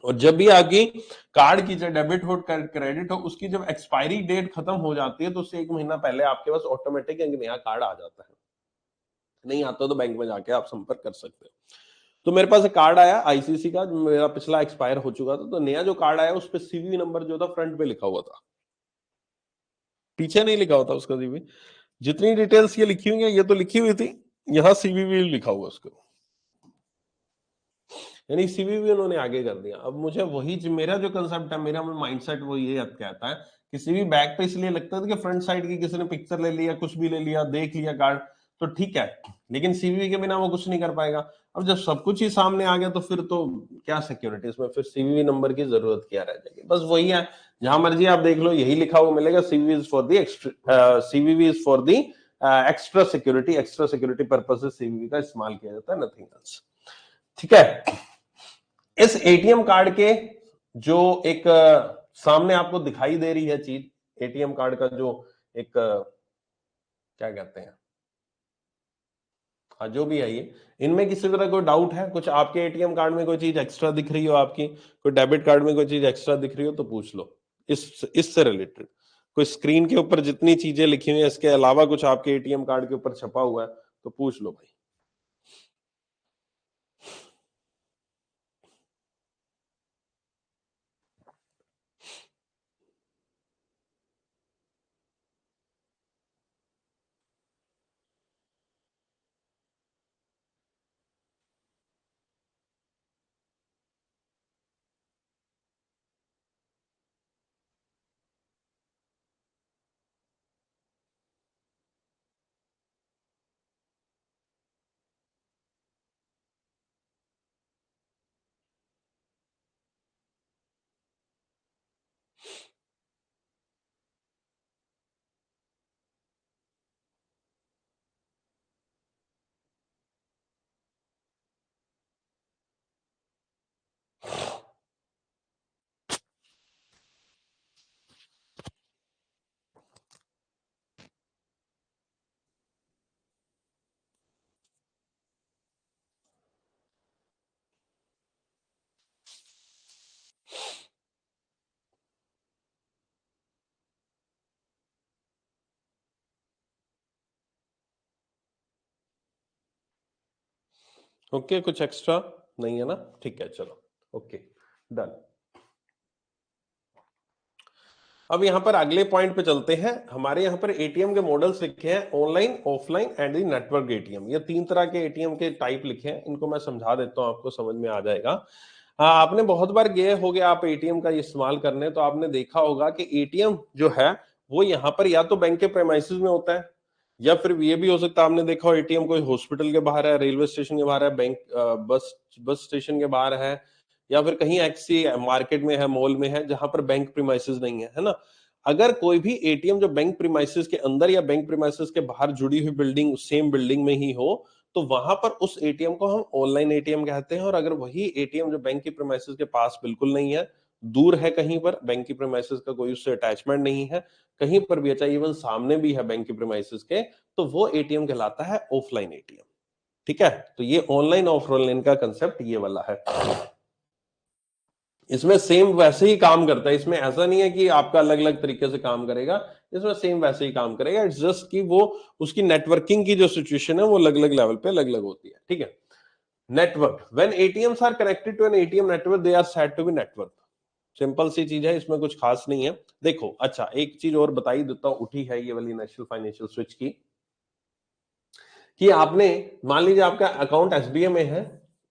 और जब भी आपकी कार्ड की जब डेबिट हो क्रेडिट हो, उसकी जब एक्सपायरी डेट खत्म हो जाती है तो उससे एक महीना पहले आपके पास ऑटोमेटिक एक नया कार्ड आ जाता है। नहीं आता तो बैंक में जाके आप संपर्क कर सकते हो। तो मेरे पास एक कार्ड आया आईसीसी का, मेरा पिछला एक्सपायर हो चुका था, तो नया जो कार्ड आया उस पर सीवी नंबर जो था फ्रंट पे लिखा हुआ था, पीछे नहीं लिखा हुआ था उसका सीवी। जितनी डिटेल्स ये लिखी हुई है ये तो लिखी हुई थी, यहाँ सीवीवी लिखा हुआ उसको, यानी सीवीवी उन्होंने आगे कर दिया। अब मुझे वही मेरा जो कंसेप्ट है, मेरा माइंडसेट वो ये कहता है कि सीवी बैक पे इसलिए लगता था कि फ्रंट साइड की किसी ने पिक्चर ले लिया, कुछ भी ले लिया, देख लिया कार्ड, तो ठीक है, लेकिन सीवीवी के बिना वो कुछ नहीं कर पाएगा। अब जब सब कुछ ही सामने आ गया तो फिर तो क्या सिक्योरिटी इसमें, फिर सीवीवी नंबर की जरूरत क्या रह जाएगी। बस वही है, जहां मर्जी आप देख लो यही लिखा हुआ मिलेगा, CVV is for the CVV is for the extra security, extra security purpose से सीवीवी का इस्तेमाल किया जाता है, नथिंग एल्स। ठीक है, इस एटीएम कार्ड के जो एक सामने आपको दिखाई दे रही है चीज, एटीएम कार्ड का जो एक क्या कहते हैं, हाँ जो भी है ये, इनमें किसी तरह कोई डाउट है, कुछ आपके एटीएम कार्ड में कोई चीज एक्स्ट्रा दिख रही हो, आपकी कोई डेबिट कार्ड में कोई चीज एक्स्ट्रा दिख रही हो तो पूछ लो, इससे रिलेटेड कोई स्क्रीन के ऊपर जितनी चीजें लिखी हुई है इसके अलावा कुछ आपके एटीएम कार्ड के ऊपर छपा हुआ है तो पूछ लो भाई। ओके, कुछ एक्स्ट्रा नहीं है ना, ठीक है, चलो ओके डन। अब यहाँ पर अगले पॉइंट पे चलते हैं। हमारे यहाँ पर एटीएम के मॉडल्स लिखे हैं, online, offline and the network ATM. ये तीन तरह के एटीएम के टाइप लिखे हैं, इनको मैं समझा देता हूँ, आपको समझ में आ जाएगा। हाँ, आपने बहुत बार गए होगे आप एटीएम का इस्तेमाल करने, तो आपने देखा होगा कि एटीएम जो है वो यहाँ पर या तो बैंक के प्रेमाइसिस में होता है, या फिर ये भी हो सकता है आपने देखा हो एटीएम कोई हॉस्पिटल के बाहर है, रेलवे स्टेशन के बाहर है, बैंक बस स्टेशन के बाहर है, या फिर कहीं ऐसी मार्केट में है, मॉल में है, जहां पर बैंक प्रीमाइसेस नहीं है ना। अगर कोई भी एटीएम जो बैंक प्रीमाइसेस के अंदर या बैंक प्रीमाइसेस के बाहर जुड़ी हुई बिल्डिंग, सेम बिल्डिंग में ही हो, तो वहां पर उस एटीएम को हम ऑनलाइन एटीएम कहते हैं। और अगर वही एटीएम जो बैंक की प्रीमाइसेस के पास बिल्कुल नहीं है, दूर है कहीं पर, बैंक की प्रीमाइसेस का कोई उससे अटैचमेंट नहीं है, कहीं पर भी, चाहे इवन सामने भी है बैंक की प्रीमाइसेस के, तो वो एटीएम कहलाता है ऑफलाइन एटीएम। ठीक है, तो ये ऑनलाइन ऑफलाइन का कंसेप्ट ये वाला है। इसमें सेम वैसे ही काम करता है, इसमें ऐसा नहीं है कि आपका अलग अलग तरीके से काम करेगा, इसमें सेम वैसे ही काम करेगा। इट्स जस्ट कि वो उसकी नेटवर्किंग की जो सिचुएशन है वो अलग अलग लेवल पे अलग अलग होती है। ठीक है, network, when ATMs are connected to an ATM network they are said to be network. Simple सी चीज है, इसमें कुछ खास नहीं है। देखो, अच्छा एक चीज और बता ही देता हूं, उठी है ये वाली नेशनल फाइनेंशियल स्विच की, कि आपने मान लीजिए आपका अकाउंट एसबीआई में है,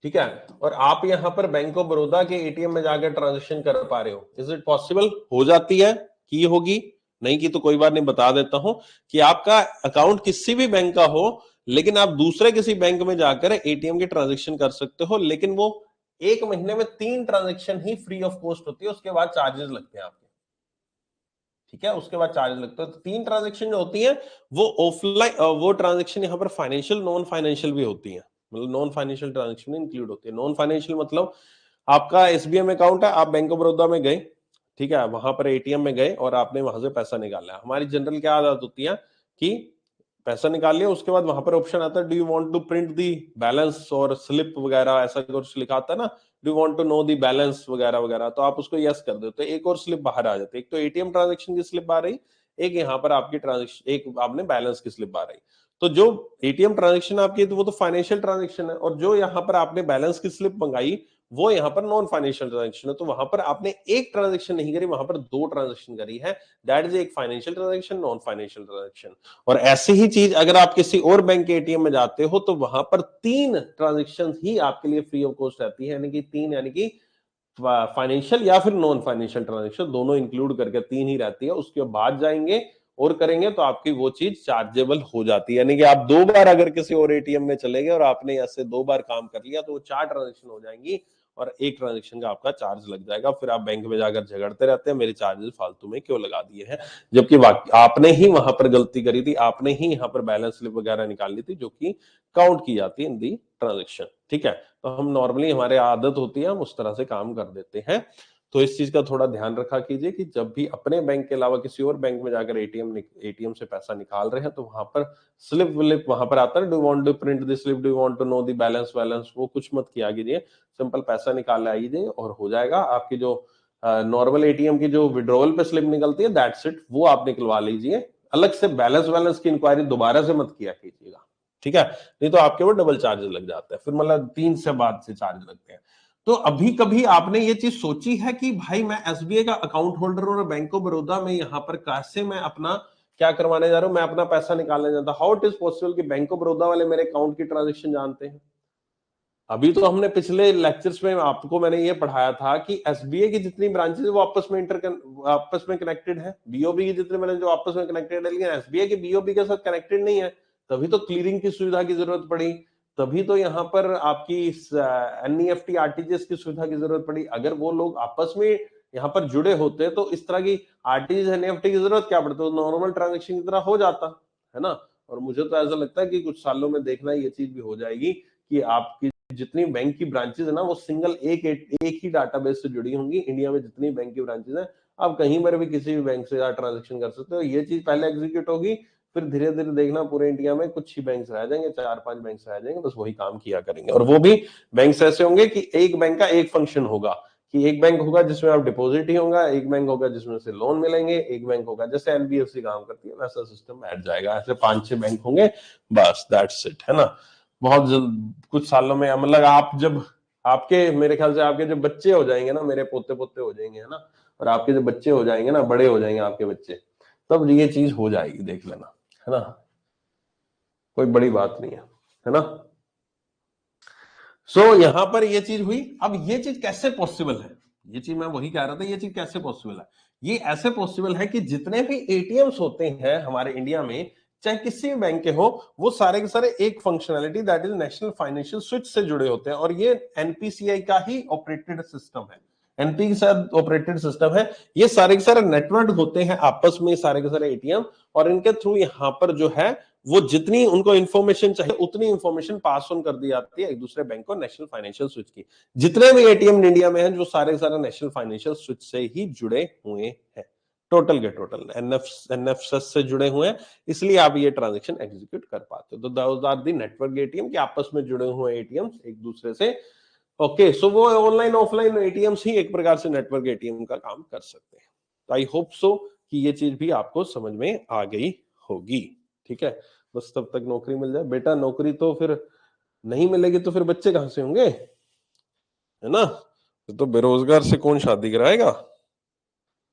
ठीक है, और आप यहां पर बैंक ऑफ बड़ौदा के एटीएम में जाकर ट्रांजेक्शन कर पा रहे हो, इज इट पॉसिबल? हो जाती है, की होगी, नहीं की तो कोई बात नहीं, बता देता हूं कि आपका अकाउंट किसी भी बैंक का हो, लेकिन आप दूसरे किसी बैंक में जाकर एटीएम के ट्रांजेक्शन कर सकते हो, लेकिन वो एक महीने में 3 transaction he free of cost होती है, उसके बाद चार्जेस लगते हैं आपके। ठीक है, उसके बाद चार्ज लगता है। तो 3 ट्रांजेक्शन जो होती है वो ऑफलाइन, वो ट्रांजेक्शन यहाँ पर फाइनेंशियल, नॉन फाइनेंशियल भी होती है, मतलब नॉन फाइनेंशियल ट्रांजेक्शन इंक्लूड होती है। नॉन फाइनेंशियल मतलब आपका एसबीआई में अकाउंट है, आप बैंक ऑफ बड़ौदा में गए, ठीक है, वहां पर एटीएम में गए और आपने वहां से पैसा निकाला। हमारी जनरल क्या आदत होती है कि पैसा निकाल लिया, उसके बाद वहां पर ऑप्शन आता है do you want to print the balance और स्लिप वगैरह, ऐसा कुछ लिखा आता है ना, do you want to know the balance वगैरह वगैरह, तो आप उसको यस कर देते हो, एक और स्लिप बाहर आ जाती है। एक तो एटीएम ट्रांजेक्शन की स्लिप आ रही, एक यहाँ पर आपकी ट्रांजेक्शन, एक आपने बैलेंस की स्लिप आ रही। तो जो एटीएम ट्रांजेक्शन आपकी, तो वो तो फाइनेंशियल ट्रांजेक्शन है, और जो यहाँ पर आपने बैलेंस की स्लिप मंगाई वो यहाँ पर नॉन फाइनेंशियल ट्रांजेक्शन है। तो वहां पर आपने एक ट्रांजेक्शन नहीं करी, वहां पर दो ट्रांजेक्शन करी है। दैट इज एक financial transaction, non financial transaction. और ऐसी ही चीज अगर आप किसी और बैंक के एटीएम में जाते हो तो वहां पर 3 ट्रांजेक्शन ही आपके लिए फ्री ऑफ कॉस्ट रहती है, यानी कि 3, यानी कि फाइनेंशियल या फिर नॉन फाइनेंशियल ट्रांजेक्शन दोनों इंक्लूड करके 3 ही रहती है। उसके बाद जाएंगे और करेंगे तो आपकी वो चीज चार्जेबल हो जाती है, यानी कि आप 2 बार अगर किसी और एटीएम में चले गए और आपने ऐसे 2 बार काम कर लिया तो वो 4 ट्रांजेक्शन हो जाएंगी और एक ट्रांजेक्शन का आपका चार्ज लग जाएगा। फिर आप बैंक में जाकर झगड़ते रहते हैं मेरे चार्जेस फालतू में क्यों लगा दिए हैं, जबकि आपने ही वहां पर गलती करी थी, आपने ही यहाँ पर बैलेंस स्लिप वगैरह निकाली थी जो कि काउंट की जाती है इन दी ट्रांजेक्शन। ठीक है, तो हम नॉर्मली, हमारे आदत होती है हम उस तरह से काम कर देते हैं। तो इस चीज का थोड़ा ध्यान रखा कीजिए कि जब भी अपने बैंक के अलावा किसी और बैंक में जाकर एटीएम से पैसा निकाल रहे हैं तो वहां पर स्लिप विलिप वहां पर आता है, do want to print the slip, do want to know the balance balance, वो कुछ मत किया कीजिए, सिंपल पैसा निकाल आइए और हो जाएगा। आपकी जो नॉर्मल एटीएम की जो विड्रॉवल पे स्लिप निकलती है दैट्स इट, वो आप निकलवा लीजिए। अलग से बैलेंस वैलेंस की इंक्वायरी दोबारा से मत किया कीजिएगा, ठीक है, नहीं तो आपके वो डबल चार्जेस लग जाते हैं, फिर मतलब 3 से बाद से चार्ज लगते हैं। तो अभी कभी आपने ये चीज सोची है कि भाई मैं एसबीआई का अकाउंट होल्डर और बैंक ऑफ बड़ौदा में यहाँ पर कैसे मैं अपना क्या करवाने जा रहा हूं, मैं अपना पैसा निकालने जाता, हाउ इट इज पॉसिबल कि बैंक ऑफ बड़ौदा वाले मेरे अकाउंट की ट्रांजेक्शन जानते हैं। अभी तो हमने पिछले लेक्चर्स में आपको मैंने ये पढ़ाया था कि एसबीआई की जितनी ब्रांचेस है वो आपस में कनेक्टेड है, बीओबी की जितने मैंने जो आपस में कनेक्टेड है, लेकिन एसबीआई के बीओबी के साथ कनेक्टेड नहीं है। तभी तो क्लियरिंग की सुविधा की जरूरत पड़ी, तभी तो यहाँ पर आपकी एनईएफटी आरटीजीएस की सुविधा की जरूरत पड़ी। अगर वो लोग आपस में यहाँ पर जुड़े होते तो इस तरह की आरटीजीएस एनईएफटी की जरूरत क्या पड़ती, तो नॉर्मल ट्रांजेक्शन की तरह हो जाता है ना। और मुझे तो ऐसा लगता है कि कुछ सालों में देखना ये चीज भी हो जाएगी कि आपकी जितनी बैंक की ब्रांचेस है ना वो सिंगल एक ही डाटाबेस से जुड़ी होंगी। इंडिया में जितनी बैंक की ब्रांचेस हैं आप कहीं पर भी किसी भी बैंक से ट्रांजेक्शन कर सकते हो। ये चीज पहले एग्जीक्यूट होगी, फिर धीरे धीरे देखना पूरे इंडिया में कुछ ही बैंक रह जाएंगे, 4-5 बैंक रह जाएंगे, बस वही काम किया करेंगे। और वो भी बैंक ऐसे होंगे कि एक बैंक का एक फंक्शन होगा, कि एक बैंक होगा जिसमें आप डिपॉजिट ही होगा, एक बैंक होगा जिसमें से लोन मिलेंगे, एक बैंक होगा जैसे एनबीएफसी काम करती है वैसा सिस्टम बैठ जाएगा। ऐसे 5-6 बैंक होंगे, बस दैट्स इट, है ना। बहुत जल्द कुछ सालों में, मतलब आप जब आपके, मेरे ख्याल से आपके जब बच्चे हो जाएंगे ना, मेरे पोते पोते हो जाएंगे, है ना, और आपके जब बच्चे हो जाएंगे ना, बड़े हो जाएंगे आपके बच्चे, तब ये चीज हो जाएगी, देख लेना, है ना, कोई बड़ी बात नहीं है ना। सो यहां पर ये चीज हुई। अब ये चीज कैसे पॉसिबल है, ये चीज मैं वही कह रहा था, ये चीज कैसे पॉसिबल है। ये ऐसे पॉसिबल है कि जितने भी एटीएम्स होते हैं हमारे इंडिया में, चाहे किसी भी बैंक के हो, वो सारे के सारे एक functionality that is national financial switch से जुड़े होते हैं, और ये एनपीसीआई का ही ऑपरेटेड सिस्टम है, एनपी के साथ ऑपरेटेड सिस्टम है। ये सारे के सारे नेटवर्क होते हैं आपस में, सारे के सारे एटीएम, और इनके थ्रू यहाँ पर जो है वो जितनी उनको इंफॉर्मेशन चाहिए उतनी इंफॉर्मेशन पास ऑन कर दी जाती है एक दूसरे बैंक को, नेशनल फाइनेंशियल स्विच की। जितने भी एटीएम इंडिया में हैं जो सारे सारे नेशनल फाइनेंशियल स्विच से ही जुड़े हुए हैं, टोटल के टोटल एनएफएस से जुड़े हुए हैं, इसलिए आप ये ट्रांजेक्शन एग्जीक्यूट कर पाते हो। तो those are the network ATM, के आपस में जुड़े हुए एटीएम एक दूसरे से। ओके, सो वो ऑनलाइन ऑफलाइन एटीएम्स ही एक प्रकार से नेटवर्क एटीएम का काम कर सकते हैं। तो आई होप सो कि ये चीज भी आपको समझ में आ गई होगी, ठीक है। बस तब तक नौकरी मिल जाए बेटा, नौकरी तो फिर नहीं मिलेगी तो फिर बच्चे कहां से होंगे, है ना, तो बेरोजगार से कौन शादी कराएगा,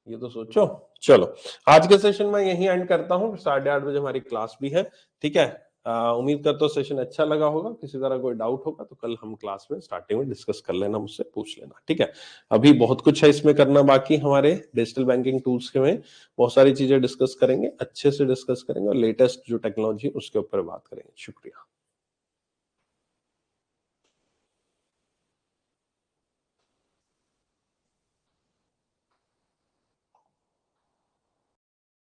ये तो सोचो। चलो, आज के सेशन में यही एंड करता हूँ, 8:30 बजे हमारी क्लास भी है, ठीक है। उम्मीद करता हूँ सेशन अच्छा लगा होगा। किसी तरह कोई डाउट होगा तो कल हम क्लास में स्टार्टिंग में डिस्कस कर लेना, मुझसे पूछ लेना, ठीक है। अभी बहुत कुछ है इसमें करना बाकी, हमारे डिजिटल बैंकिंग टूल्स के में बहुत सारी चीजें डिस्कस करेंगे, अच्छे से डिस्कस करेंगे और लेटेस्ट जो टेक्नोलॉजी उसके ऊपर बात करेंगे। शुक्रिया।